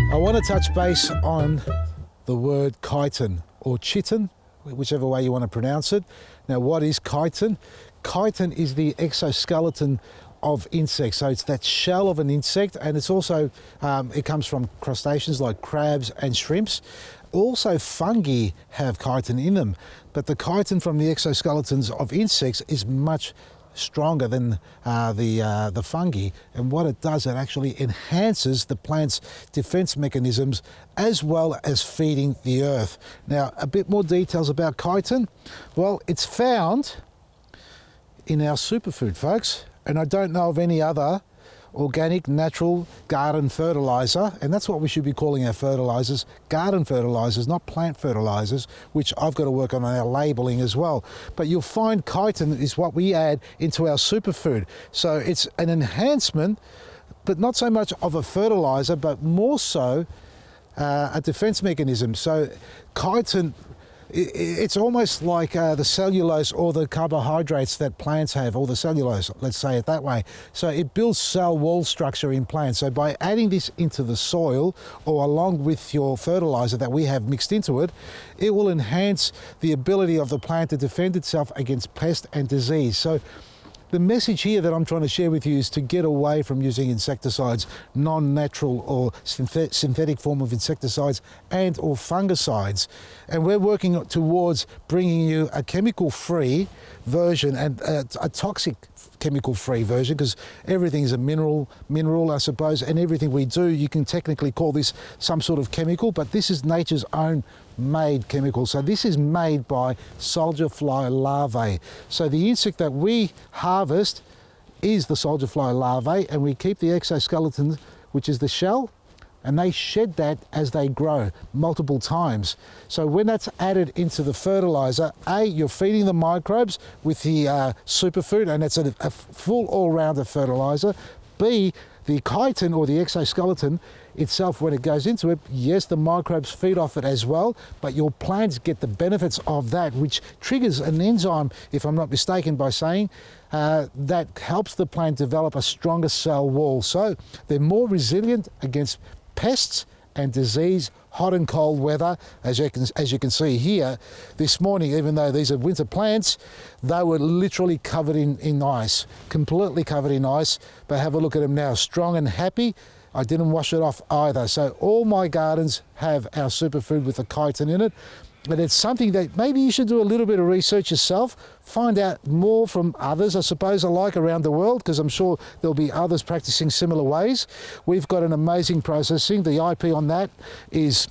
I want to touch base on the word chitin or chitin, whichever way you want to pronounce it. Now, what is chitin? Chitin is the exoskeleton of insects. So it's that shell of an insect, and it's also, it comes from crustaceans like crabs and shrimps. Also, fungi have chitin in them, but the chitin from the exoskeletons of insects is much stronger than the fungi, and what it does, it actually enhances the plant's defense mechanisms as well as feeding the earth. Now, a bit more details about chitin. Well, it's found in our superfood, folks, and I don't know of any other organic, natural garden fertilizer, and that's what we should be calling our fertilizers, garden fertilizers, not plant fertilizers, which I've got to work on our labeling as well. But you'll find chitin is what we add into our superfood. So it's an enhancement, but not so much of a fertilizer, but more so a defense mechanism. So chitin, it's almost like the cellulose or the carbohydrates that plants have, or the cellulose, let's say it that way. So it builds cell wall structure in plants. So by adding this into the soil or along with your fertilizer that we have mixed into it, it will enhance the ability of the plant to defend itself against pest and disease. So the message here that I'm trying to share with you is to get away from using insecticides, non-natural or synthetic form of insecticides and or fungicides. And we're working towards bringing you a chemical-free version and a toxic chemical-free version, because everything is a mineral, I suppose, and everything we do, you can technically call this some sort of chemical, but this is nature's own made chemical. So this is made by soldier fly larvae. So the insect that we harvest is the soldier fly larvae, and we keep the exoskeleton, which is the shell, and they shed that as they grow multiple times. So when that's added into the fertilizer, A, you're feeding the microbes with the superfood, and it's a full all-rounder fertilizer. B, the chitin or the exoskeleton itself, when it goes into it, yes, the microbes feed off it as well, but your plants get the benefits of that, which triggers an enzyme, if I'm not mistaken by saying, that helps the plant develop a stronger cell wall. So they're more resilient against pests and disease, hot and cold weather. As you can see here, this morning, even though these are winter plants, they were literally covered in ice, completely covered in ice. But have a look at them now, strong and happy. I didn't wash it off either. So all my gardens have our superfood with the chitin in it. But it's something that maybe you should do a little bit of research yourself, find out more from others, I suppose, alike around the world, because I'm sure there'll be others practicing similar ways. We've got an amazing processing. The IP on that is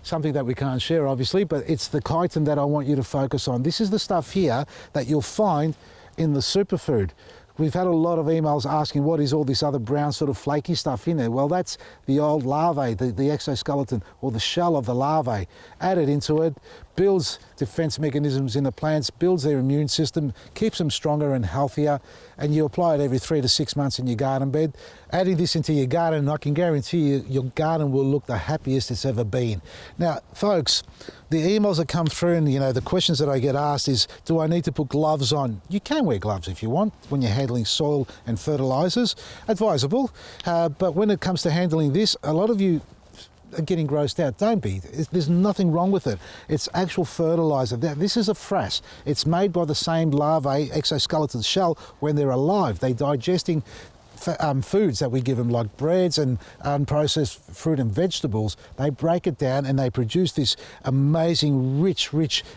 something that we can't share, obviously, but it's the chitin that I want you to focus on. This is the stuff here that you'll find in the superfood. We've had a lot of emails asking what is all this other brown sort of flaky stuff in there. Well, that's the old larvae, the exoskeleton or the shell of the larvae. Added into it, builds defense mechanisms in the plants, builds their immune system, keeps them stronger and healthier, and you apply it every 3 to 6 months in your garden bed. Adding this into your garden, I can guarantee you your garden will look the happiest it's ever been. Now, folks, the emails that come through and the questions that I get asked is, do I need to put gloves on? You can wear gloves if you want when you're handling soil and fertilizers, advisable. But when it comes to handling this, a lot of you are getting grossed out. Don't be. There's nothing wrong with it. It's actual fertilizer. This is a frass. It's made by the same larvae, exoskeleton shell, when they're alive. They're digesting foods that we give them, like breads and unprocessed fruit and vegetables. They break it down and they produce this amazing, rich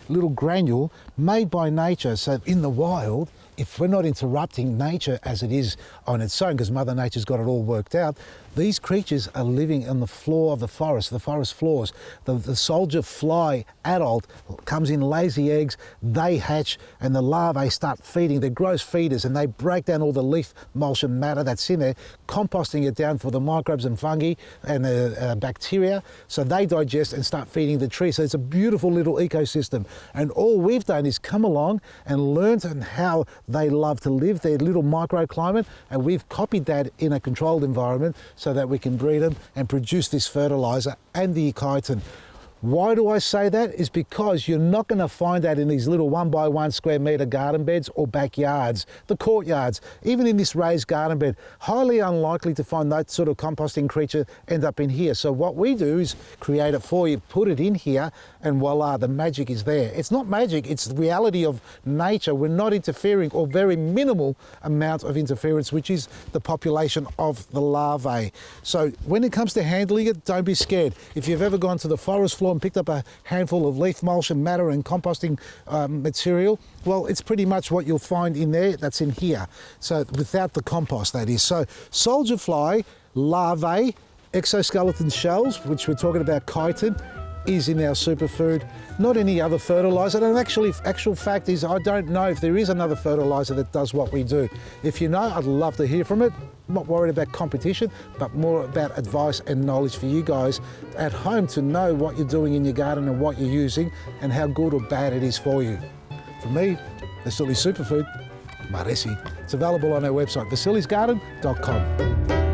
little granule made by nature. So in the wild, if we're not interrupting nature as it is on its own, because Mother Nature's got it all worked out, these creatures are living on the floor of the forest floors. The soldier fly adult comes in, lays the eggs, they hatch, and the larvae start feeding. They're gross feeders, and they break down all the leaf emulsion matter that's in there, composting it down for the microbes and fungi and the bacteria, so they digest and start feeding the tree. So it's a beautiful little ecosystem. And all we've done is come along and learned on how they love to live, their little microclimate, and we've copied that in a controlled environment so that we can breed them and produce this fertilizer and the chitin. Why do I say that? Is because you're not going to find that in these little 1 by 1 square metre garden beds or backyards, the courtyards, even in this raised garden bed. Highly unlikely to find that sort of composting creature end up in here. So what we do is create it for you, put it in here, and voila, the magic is there. It's not magic, it's the reality of nature. We're not interfering, or very minimal amount of interference, which is the population of the larvae. So when it comes to handling it, don't be scared. If you've ever gone to the forest floor and picked up a handful of leaf mulch and matter and composting material, well, it's pretty much what you'll find in there that's in here. So without the compost, that is. So soldier fly larvae, exoskeleton shells, which we're talking about chitin, is in our superfood, not any other fertiliser. And actual fact is, I don't know if there is another fertiliser that does what we do. If you know, I'd love to hear from it. I'm not worried about competition, but more about advice and knowledge for you guys at home to know what you're doing in your garden and what you're using and how good or bad it is for you. For me, Vasily's Superfood, Maresi. It's available on our website, vasilisgarden.com.